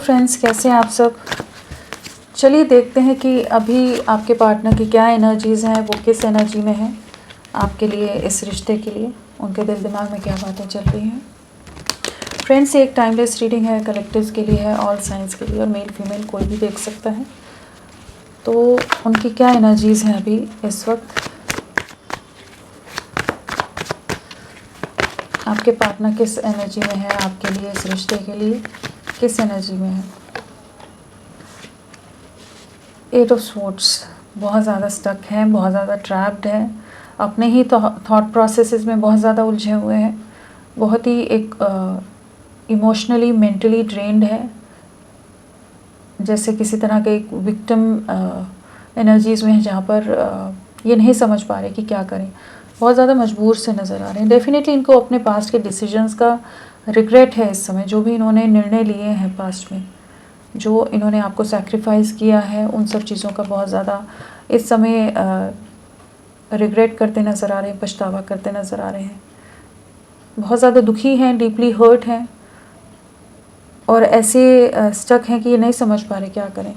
Friends, कैसे हैं आप सब। चलिए देखते हैं कि अभी आपके पार्टनर की क्या एनर्जीज़ हैं, वो किस एनर्जी में है आपके लिए, इस रिश्ते के लिए उनके दिल दिमाग में क्या बातें चल रही हैं। फ्रेंड्स, ये एक टाइमलेस रीडिंग है, कलेक्टिव्स के लिए है, ऑल साइंस के लिए, और मेल फीमेल कोई भी देख सकता है। तो उनकी क्या एनर्जीज़ हैं अभी इस वक्त, आपके पार्टनर किस एनर्जी में है आपके लिए, इस रिश्ते के लिए किस एनर्जी में है। 8 ऑफ स्वॉर्ड्स, बहुत ज़्यादा स्टक हैं, बहुत ज़्यादा ट्रैप्ड हैं, अपने ही थॉट प्रोसेसेस में बहुत ज़्यादा उलझे हुए हैं, बहुत ही एक इमोशनली मेंटली ड्रेन्ड है, जैसे किसी तरह के एक विक्टिम एनर्जीज़ में है, जहाँ पर ये नहीं समझ पा रहे कि क्या करें, बहुत ज़्यादा मजबूर से नज़र आ रहे हैं। डेफिनेटली इनको अपने पास्ट के डिसीजंस का रिग्रेट है इस समय, जो भी इन्होंने निर्णय लिए हैं पास्ट में, जो इन्होंने आपको सैक्रिफाइस किया है, उन सब चीज़ों का बहुत ज़्यादा इस समय रिग्रेट करते नज़र आ रहे हैं, पछतावा करते नज़र आ रहे हैं, बहुत ज़्यादा दुखी हैं, डीपली हर्ट हैं, और ऐसे स्टक हैं कि ये नहीं समझ पा रहे क्या करें।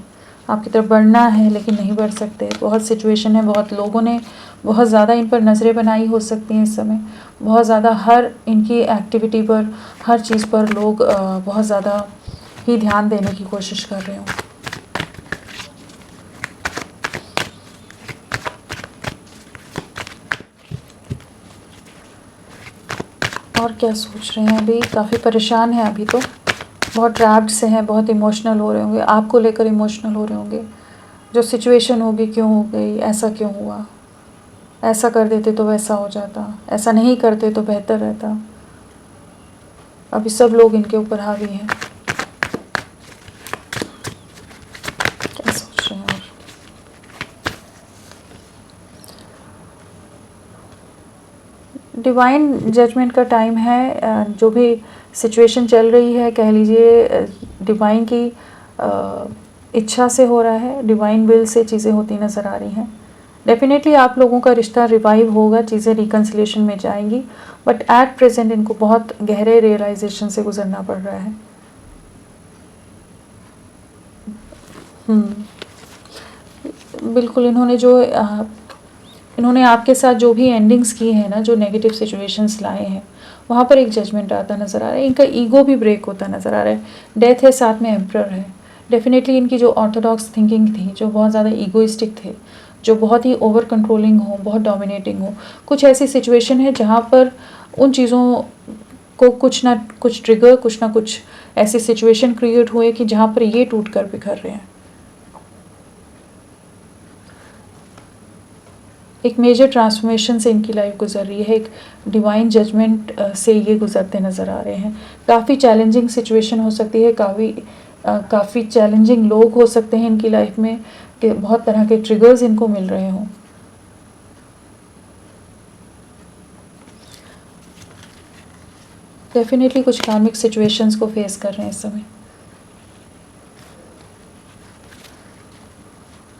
आपकी तरफ बढ़ना है लेकिन नहीं बढ़ सकते, बहुत सिचुएशन है, बहुत लोगों ने बहुत ज़्यादा इन पर नज़रें बनाई हो सकती हैं इस समय, बहुत ज़्यादा हर इनकी एक्टिविटी पर, हर चीज़ पर लोग बहुत ज़्यादा ही ध्यान देने की कोशिश कर रहे हो। और क्या सोच रहे हैं अभी, काफ़ी परेशान हैं अभी, तो बहुत ट्रैप्ड से हैं, बहुत इमोशनल हो रहे होंगे, आपको लेकर इमोशनल हो रहे होंगे, जो सिचुएशन होगी क्यों हो गई, ऐसा क्यों हुआ, ऐसा कर देते तो वैसा हो जाता, ऐसा नहीं करते तो बेहतर रहता। अभी सब लोग इनके ऊपर हावी हैं। क्या सोच रहे हैं और डिवाइन जजमेंट का टाइम है। जो भी सिचुएशन चल रही है, कह लीजिए डिवाइन की इच्छा से हो रहा है, डिवाइन विल से चीज़ें होती नज़र आ रही हैं। डेफिनेटली आप लोगों का रिश्ता रिवाइव होगा, चीज़ें रिकन्सिलेशन में जाएंगी, बट एट प्रेजेंट इनको बहुत गहरे रियलाइजेशन से गुजरना पड़ रहा है। बिल्कुल, इन्होंने आपके साथ जो भी एंडिंग्स की है ना, जो नेगेटिव सिचुएशंस लाए हैं, वहाँ पर एक जजमेंट आता नज़र आ रहा है, इनका ईगो भी ब्रेक होता नज़र आ रहा है। डेथ है, साथ में एम्परर है। डेफिनेटली इनकी जो ऑर्थोडॉक्स थिंकिंग थी, जो बहुत ज़्यादा ईगोइस्टिक थे, जो बहुत ही ओवर कंट्रोलिंग हो, बहुत डोमिनेटिंग हो, कुछ ऐसी सिचुएशन है जहाँ पर उन चीज़ों को कुछ ना कुछ ट्रिगर, कुछ ना कुछ ऐसी सिचुएशन क्रिएट हुए कि जहाँ पर ये टूट कर बिखर रहे हैं। एक मेजर ट्रांसफॉर्मेशन से इनकी लाइफ गुजर रही है, एक डिवाइन जजमेंट से ये गुजरते नज़र आ रहे हैं। काफ़ी चैलेंजिंग सिचुएशन हो सकती है, काफ़ी चैलेंजिंग लोग हो सकते हैं इनकी लाइफ में, कि बहुत तरह के ट्रिगर्स इनको मिल रहे हों। डेफिनेटली कुछ कार्मिक सिचुएशंस को फेस कर रहे हैं इस समय।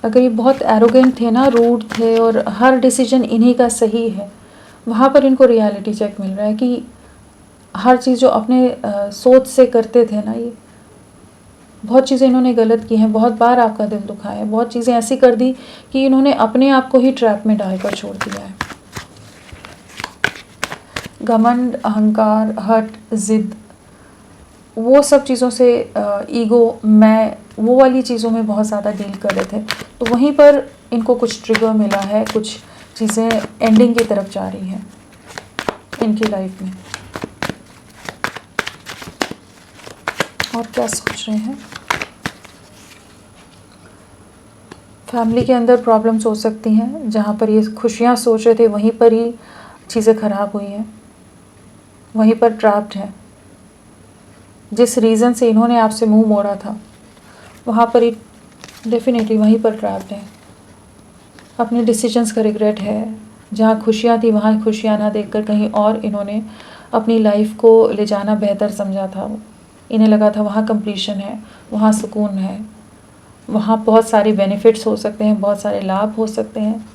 अगर ये बहुत एरोगेंट थे ना, रूड थे, और हर डिसीजन इन्हीं का सही है, वहाँ पर इनको रियलिटी चेक मिल रहा है कि हर चीज़ जो अपने सोच से करते थे ना, ये बहुत चीज़ें इन्होंने गलत की हैं, बहुत बार आपका दिल दुखा है, बहुत चीज़ें ऐसी कर दी कि इन्होंने अपने आप को ही ट्रैप में डालकर छोड़ दिया है। घमंड, अहंकार, हट, ज़िद, वो सब चीज़ों से ईगो, मैं, वो वाली चीज़ों में बहुत ज़्यादा डील कर रहे थे, तो वहीं पर इनको कुछ ट्रिगर मिला है, कुछ चीज़ें एंडिंग की तरफ जा रही हैं इनकी लाइफ में। और क्या सोच रहे हैं, फैमिली के अंदर प्रॉब्लम्स हो सकती हैं, जहाँ पर ये खुशियाँ सोच रहे थे वहीं पर ही चीज़ें ख़राब हुई हैं, वहीं पर ट्रैप्ड है। जिस रीज़न से इन्होंने आपसे मुंह मोड़ा था, वहाँ पर ही डेफिनेटली वहीं पर ट्रैप्ड है। अपने डिसीजंस का रिग्रेट है, जहाँ खुशियाँ थी वहाँ खुशियाँ ना देखकर कहीं और इन्होंने अपनी लाइफ को ले जाना बेहतर समझा था। इन्हें लगा था वहाँ कंप्लीशन है, वहाँ सुकून है, वहाँ बहुत सारे बेनिफिट्स हो सकते हैं, बहुत सारे लाभ हो सकते हैं।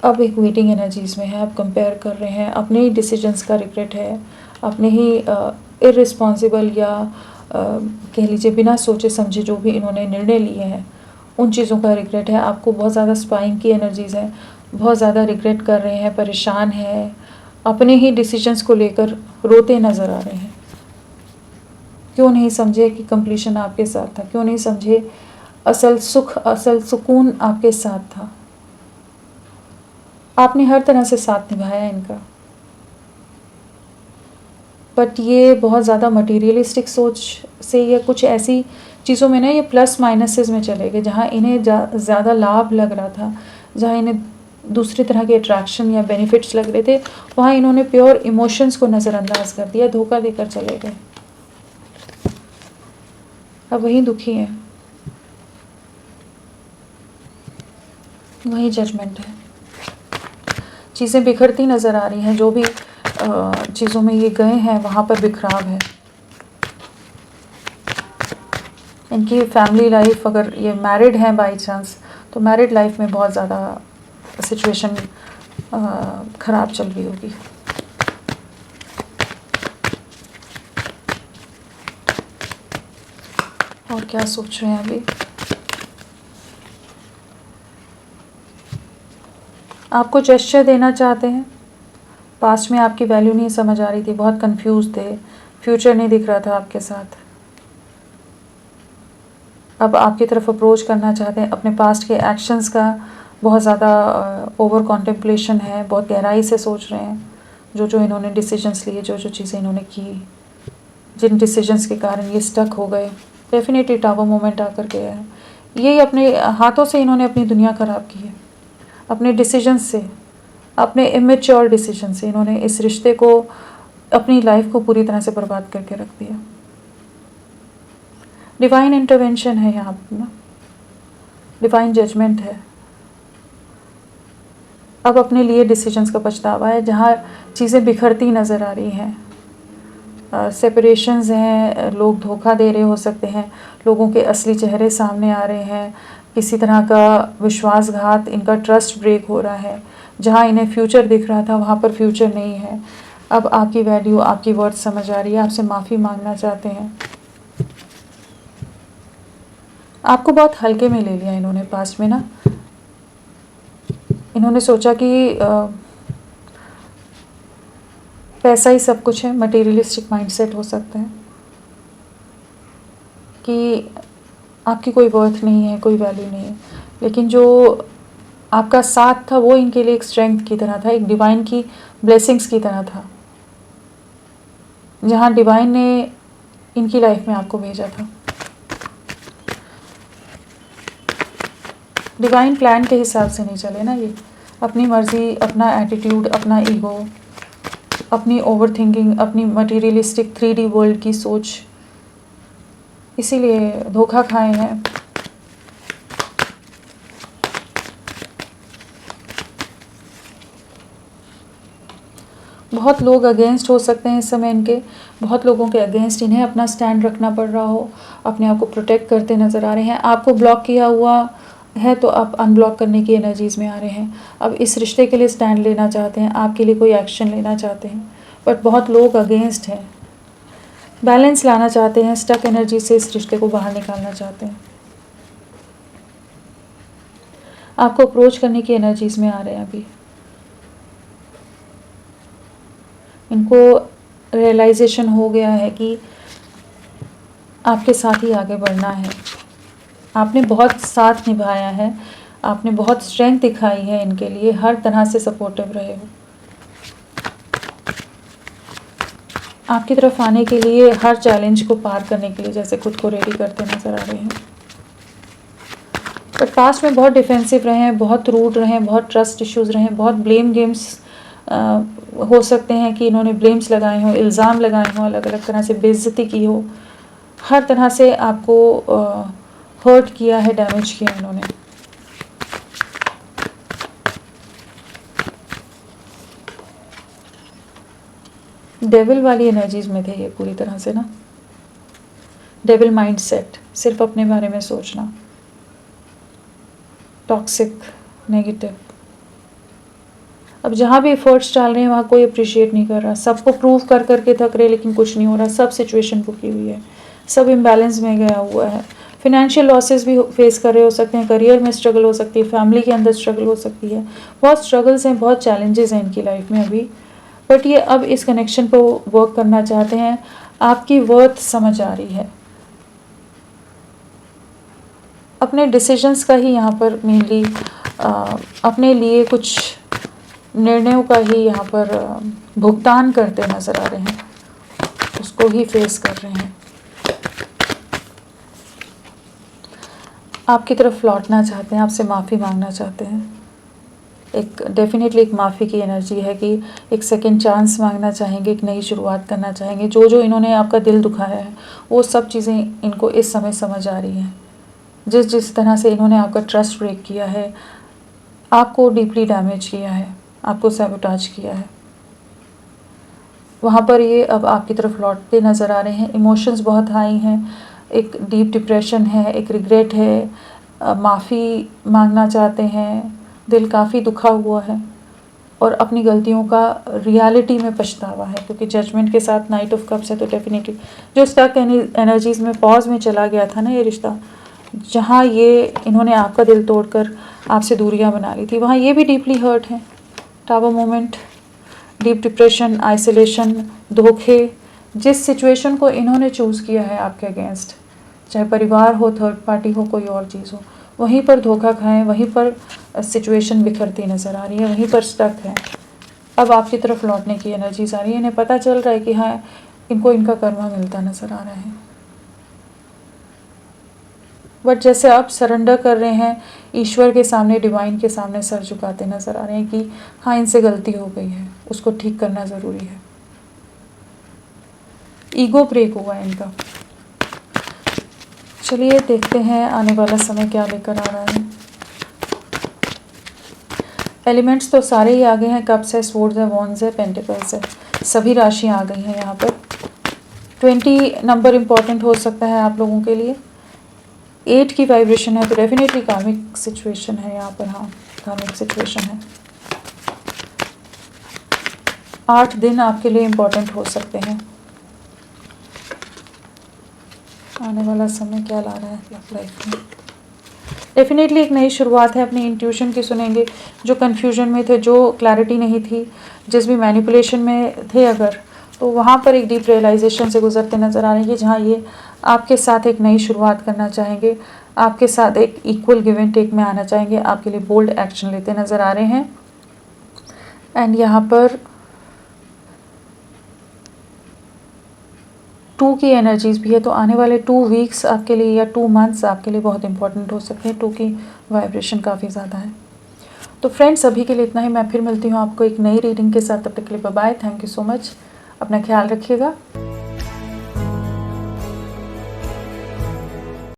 अब एक वेटिंग एनर्जीज़ में है, आप कंपेयर कर रहे हैं, अपने ही डिसीजंस का रिग्रेट है, अपने ही इर्रिस्पॉन्सिबल या कह लीजिए बिना सोचे समझे जो भी इन्होंने निर्णय लिए हैं उन चीज़ों का रिग्रेट है। आपको बहुत ज़्यादा स्पाइंग की एनर्जीज़ हैं, बहुत ज़्यादा रिग्रेट कर रहे हैं, परेशान हैं, अपने ही डिसीजंस को लेकर रोते नज़र आ रहे हैं। क्यों नहीं समझे कि कंप्लीशन आपके साथ था, क्यों नहीं समझे असल सुख, असल सुकून आपके साथ था। आपने हर तरह से साथ निभाया इनका, बट ये बहुत ज़्यादा मटीरियलिस्टिक सोच से या कुछ ऐसी चीज़ों में ना ये प्लस माइनसेस में चले गए, जहाँ इन्हें ज़्यादा लाभ लग रहा था, जहाँ इन्हें दूसरी तरह के अट्रैक्शन या बेनिफिट्स लग रहे थे, वहाँ इन्होंने प्योर इमोशंस को नज़रअंदाज कर दिया, धोखा देकर चले गए। अब वही दुखी है, वही जजमेंट है। चीज़ें बिखरती नज़र आ रही हैं, जो भी चीज़ों में ये गए हैं वहाँ पर बिखराव है। इनकी फैमिली लाइफ, अगर ये मैरिड हैं बाई चांस, तो मैरिड लाइफ में बहुत ज़्यादा सिचुएशन ख़राब चल रही होगी। और क्या सोच रहे हैं अभी? आपको जेस्चर देना चाहते हैं। पास्ट में आपकी वैल्यू नहीं समझ आ रही थी, बहुत कंफ्यूज थे, फ्यूचर नहीं दिख रहा था आपके साथ। अब आपकी तरफ अप्रोच करना चाहते हैं। अपने पास्ट के एक्शंस का बहुत ज़्यादा ओवर कॉन्टेम्पलेशन है, बहुत गहराई से सोच रहे हैं जो जो इन्होंने डिसीजंस लिए, जो जो चीज़ें इन्होंने की, जिन डिसीजंस के कारण ये स्टक हो गए। डेफिनेटली टावर मोमेंट आकर गया है। ये अपने हाथों से इन्होंने अपनी दुनिया ख़राब की है, अपने डिसीजंस से, अपने इमेच्योर डिसीजन से इन्होंने इस रिश्ते को, अपनी लाइफ को पूरी तरह से बर्बाद करके रख दिया। डिवाइन इंटरवेंशन है यहाँ पर ना, डिवाइन जजमेंट है। अब अपने लिए डिसीजंस का पछतावा है, जहाँ चीज़ें बिखरती नज़र आ रही हैं, सेपरेशंस हैं, लोग धोखा दे रहे हो सकते हैं, लोगों के असली चेहरे सामने आ रहे हैं, किसी तरह का विश्वासघात, इनका ट्रस्ट ब्रेक हो रहा है। जहाँ इन्हें फ्यूचर दिख रहा था वहाँ पर फ्यूचर नहीं है। अब आपकी वैल्यू, आपकी वर्थ समझ आ रही है, आपसे माफ़ी मांगना चाहते हैं। आपको बहुत हल्के में ले लिया इन्होंने पास्ट में ना। इन्होंने सोचा कि पैसा ही सब कुछ है, मटेरियलिस्टिक माइंडसेट हो सकता है कि आपकी कोई वर्थ नहीं है, कोई वैल्यू नहीं है। लेकिन जो आपका साथ था वो इनके लिए एक स्ट्रेंथ की तरह था, एक डिवाइन की ब्लेसिंग्स की तरह था, जहाँ डिवाइन ने इनकी लाइफ में आपको भेजा था। डिवाइन प्लान के हिसाब से नहीं चले ना ये, अपनी मर्ज़ी, अपना एटीट्यूड, अपना ईगो, अपनी ओवरथिंकिंग, अपनी मटेरियलिस्टिक 3D वर्ल्ड की सोच, इसीलिए धोखा खाए हैं। बहुत लोग अगेंस्ट हो सकते हैं इस समय इनके, बहुत लोगों के अगेंस्ट इन्हें अपना स्टैंड रखना पड़ रहा हो, अपने आप को प्रोटेक्ट करते नज़र आ रहे हैं। आपको ब्लॉक किया हुआ है तो आप अनब्लॉक करने की एनर्जीज़ में आ रहे हैं। अब इस रिश्ते के लिए स्टैंड लेना चाहते हैं, आपके लिए कोई एक्शन लेना चाहते हैं, बट बहुत लोग अगेंस्ट हैं। बैलेंस लाना चाहते हैं, स्टक एनर्जी से इस रिश्ते को बाहर निकालना चाहते हैं। आपको अप्रोच करने की एनर्जीज़ में आ रहे हैं अभी। इनको रियलाइजेशन हो गया है कि आपके साथ ही आगे बढ़ना है। आपने बहुत साथ निभाया है, आपने बहुत स्ट्रेंथ दिखाई है इनके लिए, हर तरह से सपोर्टिव रहे हो। आपकी तरफ आने के लिए, हर चैलेंज को पार करने के लिए जैसे खुद को रेडी करते नज़र आ रहे हैं। बट पास्ट में बहुत डिफेंसिव रहे हैं, बहुत रूड रहे हैं, बहुत ट्रस्ट इश्यूज़ रहे हैं, बहुत ब्लेम गेम्स हो सकते हैं कि इन्होंने ब्लेम्स लगाए हों, इल्ज़ाम लगाए हों, अलग अलग तरह से बेइज्जती की हो, हर तरह से आपको हर्ट किया है, डैमेज किया इन्होंने। डेविल वाली एनर्जीज में थे ये पूरी तरह से ना, डेविल माइंडसेट, सिर्फ अपने बारे में सोचना, टॉक्सिक, नेगेटिव। अब जहाँ भी एफर्ट्स डाल रहे हैं वहाँ कोई अप्रिशिएट नहीं कर रहा, सबको प्रूव कर करके थक रहे लेकिन कुछ नहीं हो रहा, सब सिचुएशन रुकी हुई है, सब इम्बैलेंस में गया हुआ है। फिनेंशियल लॉसेस भी फेस कर रहे हो सकते हैं, करियर में स्ट्रगल हो सकती है, फैमिली के अंदर स्ट्रगल हो सकती है, बहुत स्ट्रगल्स हैं, बहुत चैलेंजेस हैं इनकी लाइफ में अभी। बट ये अब इस कनेक्शन पर वर्क करना चाहते हैं, आपकी वर्थ समझ आ रही है, अपने डिसीजंस का ही यहाँ पर मेनली अपने लिए कुछ निर्णयों का ही यहाँ पर भुगतान करते नज़र आ रहे हैं, उसको ही फेस कर रहे हैं। आपकी तरफ लौटना चाहते हैं, आपसे माफ़ी मांगना चाहते हैं, एक डेफिनेटली एक माफ़ी की एनर्जी है कि एक सेकंड चांस मांगना चाहेंगे, एक नई शुरुआत करना चाहेंगे। जो जो इन्होंने आपका दिल दुखाया है वो सब चीज़ें इनको इस समय समझ आ रही हैं। जिस जिस तरह से इन्होंने आपका ट्रस्ट ब्रेक किया है, आपको डीपली डैमेज किया है, आपको सैबोटाज किया है, वहाँ पर ये अब आपकी तरफ लौटते नज़र आ रहे हैं। इमोशंस बहुत हाई हैं, एक डीप डिप्रेशन है, एक रिग्रेट है, माफ़ी मांगना चाहते हैं, दिल काफ़ी दुखा हुआ है और अपनी गलतियों का रियलिटी में पछतावा है, क्योंकि जजमेंट के साथ नाइट ऑफ कप्स है। तो डेफिनेटली जो स्टक एनर्जीज़ में पॉज में चला गया था ना ये रिश्ता, जहाँ ये इन्होंने आपका दिल तोड़कर आपसे दूरियां बना ली थी, वहाँ ये भी डीपली हर्ट है। Tower moment, deep depression, isolation, धोखे, जिस सिचुएशन को इन्होंने चूज़ किया है आपके अगेंस्ट, चाहे परिवार हो, थर्ड पार्टी हो, कोई और चीज़ हो, वहीं पर धोखा खाएं, वहीं पर सिचुएशन बिखरती नज़र आ रही है, वहीं पर स्टक है। अब आपकी तरफ लौटने की एनर्जीज आ रही है, इन्हें पता चल रहा है कि हाँ इनको इनका कर्मा मिलता नज़र आ रहा है। बट जैसे आप सरेंडर कर रहे हैं ईश्वर के सामने, डिवाइन के सामने सर झुकाते नज़र आ रहे हैं कि हाँ इनसे गलती हो गई है, उसको ठीक करना ज़रूरी है। ईगो ब्रेक हुआ है इनका। चलिए देखते हैं आने वाला समय क्या लेकर आ रहा है। एलिमेंट्स तो सारे ही आ गए हैं, कप्स है, स्वॉर्ड्स है, वॉन्ड्स है, पेंटिकल्स है, सभी राशियाँ आ गई हैं यहाँ पर। 20 नंबर इम्पॉर्टेंट हो सकता है आप लोगों के लिए। 8 की वाइब्रेशन है तो डेफिनेटली कार्मिक सिचुएशन है यहाँ पर। हाँ, कार्मिक सिचुएशन है। 8 दिन आपके लिए इम्पॉर्टेंट हो सकते हैं। आने वाला समय क्या ला रहा है लाइफ में। डेफिनेटली एक नई शुरुआत है, अपनी इंट्यूशन की सुनेंगे। जो कन्फ्यूजन में थे, जो क्लैरिटी नहीं थी, जिस भी मैनिपुलेशन में थे अगर, तो वहाँ पर एक डीप रियलाइजेशन से गुजरते नज़र आ रहे हैं, जहाँ ये आपके साथ एक नई शुरुआत करना चाहेंगे, आपके साथ एक इक्वल गिव एंड टेक में आना चाहेंगे, आपके लिए बोल्ड एक्शन लेते नज़र आ रहे हैं। एंड यहाँ पर 2 की एनर्जीज भी है, तो आने वाले 2 वीक्स आपके लिए या 2 मंथ्स आपके लिए बहुत इंपॉर्टेंट हो सकते हैं। 2 की वाइब्रेशन काफ़ी ज़्यादा है। तो फ्रेंड्स अभी के लिए इतना ही। मैं फिर मिलती हूँ आपको एक नई रीडिंग के साथ। तब तक के लिए bye bye. Thank you so much. अपना ख्याल रखिएगा।